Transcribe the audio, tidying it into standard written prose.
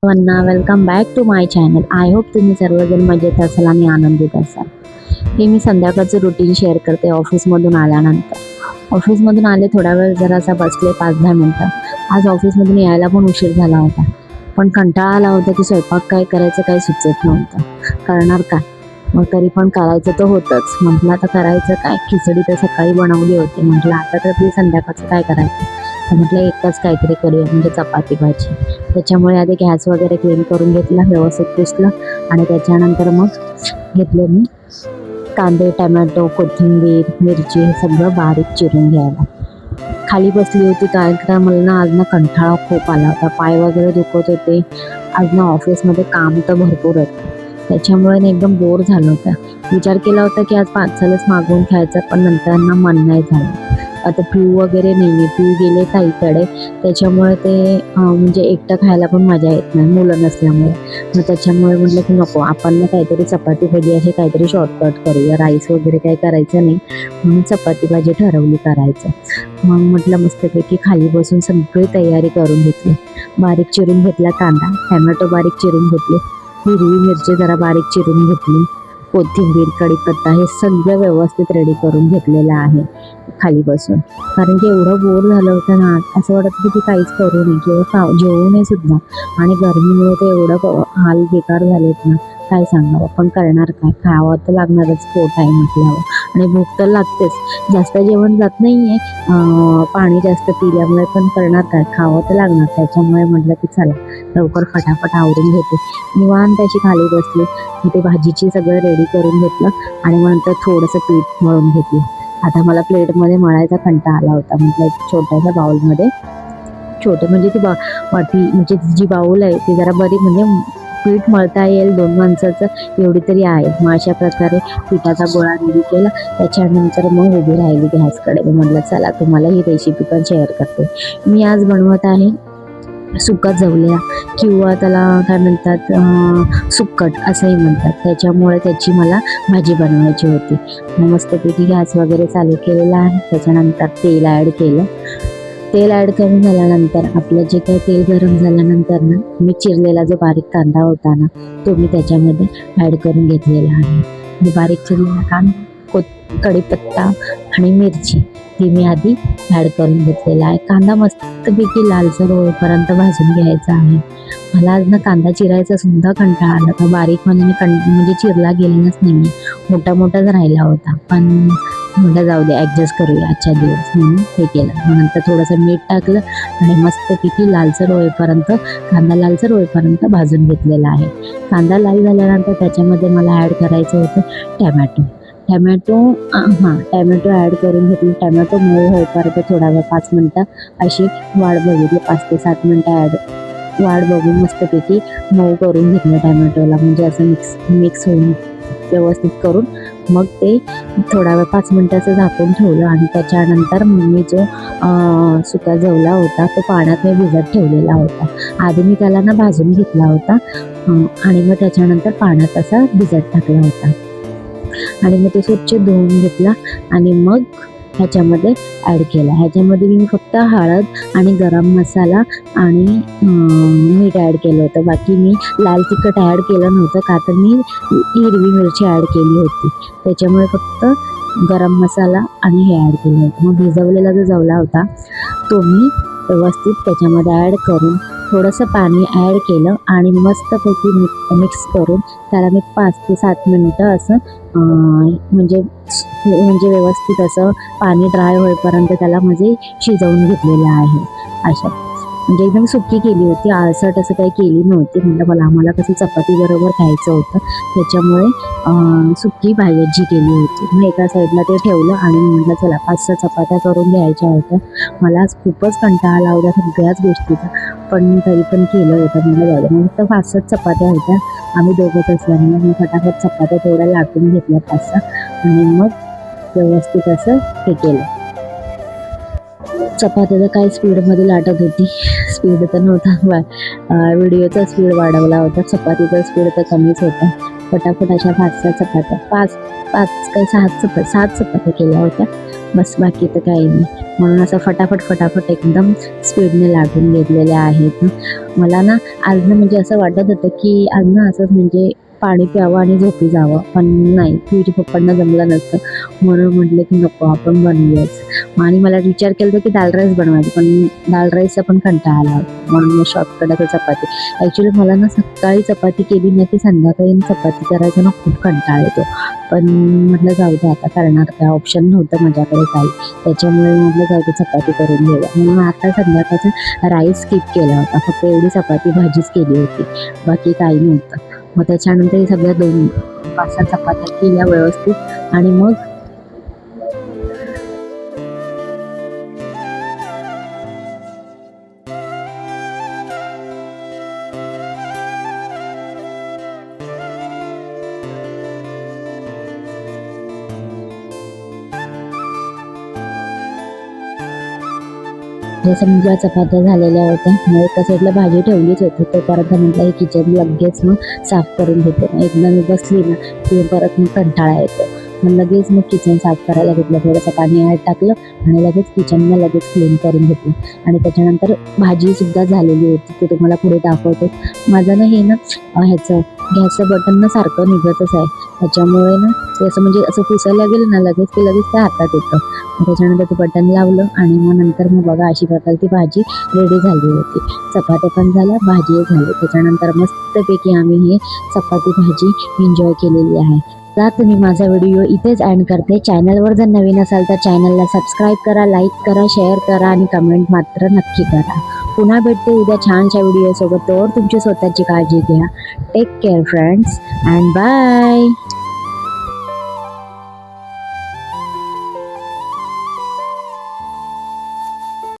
Vanna welcome back to my channel. I hope तुम्ही सर्वजण मजेत असाल आणि आनंदित असाल. हे मी संध्याकाळचं रुटीन शेअर करते ऑफिसमधून आल्यानंतर. ऑफिसमधून आले, थोडा वेळ जरासा बसले 5-10 मिनटं. आज ऑफिसमधून यायला पण उशीर झाला होता, पण कंटाळा आला होता की स्वयंपाक काय करायचं काही सुचत नव्हतं. करणार काय, मग तरी पण करायचं तर होतंच. म्हटलं आता करायचं काय, खिचडी तर सकाळी बनवली होती, म्हटलं आता तर ती संध्याकाळचं काय करायचं. तर म्हटलं एकच काहीतरी करूया, म्हणजे चपाती भाजी. त्याच्यामुळे आधी गॅस वगैरे क्लीन करून घेतला, व्यवस्थित पुसलं आणि त्याच्यानंतर मग घेतले मी कांदे, टमॅटो, कोथिंबीर, मिरची हे सगळं बारीक चिरून घ्यायला. खाली बसली होती कारण का मला ना आज ना कंटाळा खूप आला होता, पाय वगैरे दुखत होते. आज ना ऑफिसमध्ये काम तर भरपूर होतं, त्याच्यामुळे ना एकदम बोर झालं होतं. विचार केला होता की आज पार्सलच मागवून खायचं, पण नंतर ना मन नाही झालं. आता पिऊ वगैरे नाही आहे, पिऊ गेले ताईकडे, त्याच्यामुळे ते म्हणजे एकटं खायला पण मजा येत नाही मुलं नसल्यामुळे. मग त्याच्यामुळे म्हटलं की नको, आपण ना काहीतरी चपाती भाजी असे काहीतरी शॉर्टकट करूया, राईस वगैरे काही करायचं नाही, म्हणून चपाती भाजी ठरवली करायचं. मग म्हटलं मस्तपैकी खाली बसून सगळी तयारी करून घेतली. बारीक चिरून घेतला कांदा, टमॅटो बारीक चिरून घेतले, हिरवी मिरची जरा बारीक चिरून घेतली, कोथिंबीर, कढीपत्ता हे सगळं व्यवस्थित रेडी करून घेतलेलं आहे खाली बसून. कारण की एवढं बोर झालं होतं ना, असं वाटत होतं की काहीच करू नये किंवा जेवू नये सुद्धा. आणि गरमीमुळे ते एवढं हाल बेकार झालेत ना, काय सांगावं. पण करणार काय, खावं तर लागणारच, पोट आहे म्हटल्यावर. आणि भूक तर लागतेच, जास्त जेवण जात नाही आहे पाणी जास्त पिल्यामुळे, पण करणार काय, खावं तर लागणार. त्याच्यामुळे म्हटलं की चला लवकर फटाफट आवरून घेते. निवांत अशी खाली बसली, ते भाजीची सगळं रेडी करून घेतलं आणि मग नंतर थोडंसं पीठ मळून घेतलं. आता मला प्लेटमध्ये मळायचा कंटाळा आला होता, म्हटलं एक छोट्याशा बाउलमध्ये, छोटं म्हणजे ती वाटी, म्हणजे जी बाउल आहे ती जरा बरी, म्हणजे पीठ मळता येईल 2 माणसाचं एवढी तरी आहे. मग अशा प्रकारे पिठाचा गोळा रेडी केला. त्याच्यानंतर मग उभी राहिली गॅसकडे. म्हटलं चला तुम्हाला ही रेसिपी पण शेअर करते. मी आज बनवत आहे सुका जवल्या, किंवा त्याला काय म्हणतात सुक्कट असंही म्हणतात. त्याच्यामुळे त्याची मला भाजी बनवायची होती. मग मस्तपैकी गॅस वगैरे चालू केलेला आहे. त्याच्यानंतर तेल ॲड केलं. तेल ॲड करून झाल्यानंतर आपलं जे काही तेल गरम झाल्यानंतर ना, मी चिरलेला जो बारीक कांदा होता ना, तो मी त्याच्यामध्ये ॲड करून घेतलेला आहे. बारीक चिरलेला कांदा, कढीपत्ता आणि मिरची ती मी आधी ॲड करून घेतलेला आहे. कांदा मस्तपैकी लालसर होईपर्यंत भाजून घ्यायचा आहे. मला आज ना कांदा चिरायचा सुद्धा कंटाळा आला होता. बारीक म्हणजे चिरला गेलेलाच नाही, मोठा मोठाच राहिला होता. पण म्हटलं जाऊ दे, ॲडजस्ट करूया आजच्या दिवस, म्हणून हे केलं. मग नंतर थोडंसं मीठ टाकलं आणि मस्तपैकी लालसर होईपर्यंत, कांदा लालसर होईपर्यंत भाजून घेतलेला आहे. कांदा लाल झाल्यानंतर त्याच्यामध्ये मला ॲड करायचं होतं टमॅटो. टमॅटो ॲड करून घेतली. टमॅटो मऊ होईपर्यंत थोडा वेळ 5 मिनटं अशी वाट बघितली, 5 ते 7 मिनटं वाट बघून मस्तपैकी मऊ करून घेतलं टमॅटोला, म्हणजे असं मिक्स होऊन व्यवस्थित करून मग ते थोडा वेळ 5 मिनटाचं झाकून ठेवलं. आणि त्याच्यानंतर मग मी जो सुका जवला होता तो पाण्यात मी भिजत ठेवलेला होता. आधी मी त्याला ना भाजून घेतला होता आणि मग त्याच्यानंतर पाण्यात असा भिजत टाकला होता आणि मग तो स्वच्छ धुवून घेतला आणि मग ह्याच्यामध्ये ॲड केला. ह्याच्यामध्ये मी फक्त हळद आणि गरम मसाला आणि मीठ ॲड केलं होतं. बाकी मी लाल तिखट ॲड केलं नव्हतं, का तर मी हिरवी मिरची ॲड केली होती. त्याच्यामुळे फक्त गरम मसाला आणि हे ॲड केलं होतं. मग भिजवलेला जो जवला होता तो मी व्यवस्थित त्याच्यामध्ये ॲड करून थोडंसं पाणी ॲड केलं आणि मस्तपैकी मिक्स करून त्याला मी 5 ते 7 मिनटं असं म्हणजे व्यवस्थित असं पाणी ड्राय होईपर्यंत त्याला म्हणजे शिजवून घेतलेलं आहे. अशा म्हणजे एकदम सुकी केली होती, आळसट असं काही केली नव्हती. म्हटलं आम्हाला कसं चपाती बरोबर खायचं होतं, त्याच्यामुळे सुकी भाजी केली होती. मग एका साईडला ते ठेवलं आणि म्हटलं चला 5-6 चपात्या करून घ्यायच्या होत्या. मला आज खूपच कंटाळा आला होता सगळ्याच गोष्टीचा, पण तरी पण केलं होतं. म्हटलं जाऊ दे. मग फक्त 5-6 चपात्या होत्या, आम्ही दोघंच असल्यामुळे मी फटाफट चपात्या तेवढ्या लाटून घेतल्या 5-6 आणि मग व्यवस्थित असं हे केलं. चपात्या तर काय स्पीडमध्ये लाटत होती, स्पीड तर नव्हता, व्हिडिओचा स्पीड वाढवला होता, चपातीचा स्पीड तर कमीच होता. फटाफट अशा 5-6 चपात्या, 5 काय 6 चपात्या केल्या होत्या बस बाकी तर काही नाही. म्हणून असं फटाफट एकदम स्पीडने लाटून घेतलेले आहेत. मला ना आज ना म्हणजे असं वाटत होतं की आज ना असंच म्हणजे पाणी प्यावं आणि झोपी जावं, पण नाही, तुझ्या पप्पांना जमलं नसतं. म्हणून म्हटलं की नको आपण बनवूयाच. आणि मला विचार केला होता की दाल राईस बनवायची, पण दाल राईसचा पण कंटाळा आला होता. म्हणून मी शॉर्टकट आता चपाती. ॲक्च्युली मला ना सकाळी चपाती केली नाही की संध्याकाळी चपाती करायचा ना खूप कंटाळा येतो. पण म्हटलं जाऊ दे आता करणार काय, ऑप्शन नव्हतं माझ्याकडे काही. त्याच्यामुळे म्हटलं जाऊ दे चपाती करून घेऊया. म्हणून आता संध्याकाळचा राईस स्किप केला होता. फक्त एवढी चपाती भाजीच केली होती. बाकी काही नव्हतं. मग त्याच्यानंतर हे सगळ्या 2-5 चपात्या केल्या व्यवस्थित आणि मग जसं म्हणजे चपात्या झालेल्या होत्या. मग एका साईडला भाजी ठेवलीच होती. तर परत म्हटलं हे किचन लगेच मग साफ करून घेते. एकदा मी बसली ना की परत मग कंटाळा येतो. मग लगेच मग किचन साफ करायला घेतलं. थोडंसं पाणी ॲड टाकलं आणि लगेच किचनला लगेच क्लीन करून घेतलं. आणि त्याच्यानंतर भाजीसुद्धा झालेली होती. ते तुम्हाला पुढे दाखवते. माझं ना हे ना ह्याचं गॅसचं बटन ना सारखं निघतच आहे. त्याच्यामुळे ना ते असं म्हणजे असं पुसायला गेलं ना लगेच ते हातात येतं. मग त्याच्यानंतर ते बटन लावलं आणि मग नंतर मग बघा अशी प्रकारची भाजी रेडी झाली होती. चपात्या पण झाल्या, भाजीही झाली. त्याच्यानंतर मस्तपैकी आम्ही हे चपाती भाजी एन्जॉय केलेली आहे. तर तुम्ही माझा व्हिडिओ इथेच एंड करते. चॅनलवर जर नवीन असाल तर चॅनलला सबस्क्राईब करा, लाईक करा, शेअर करा आणि कमेंट मात्र नक्की करा. पुन्हा भेटते उद्या छानशा व्हिडिओसोबत. तोवर तुमची स्वतःची काळजी घ्या. Take care friends and bye.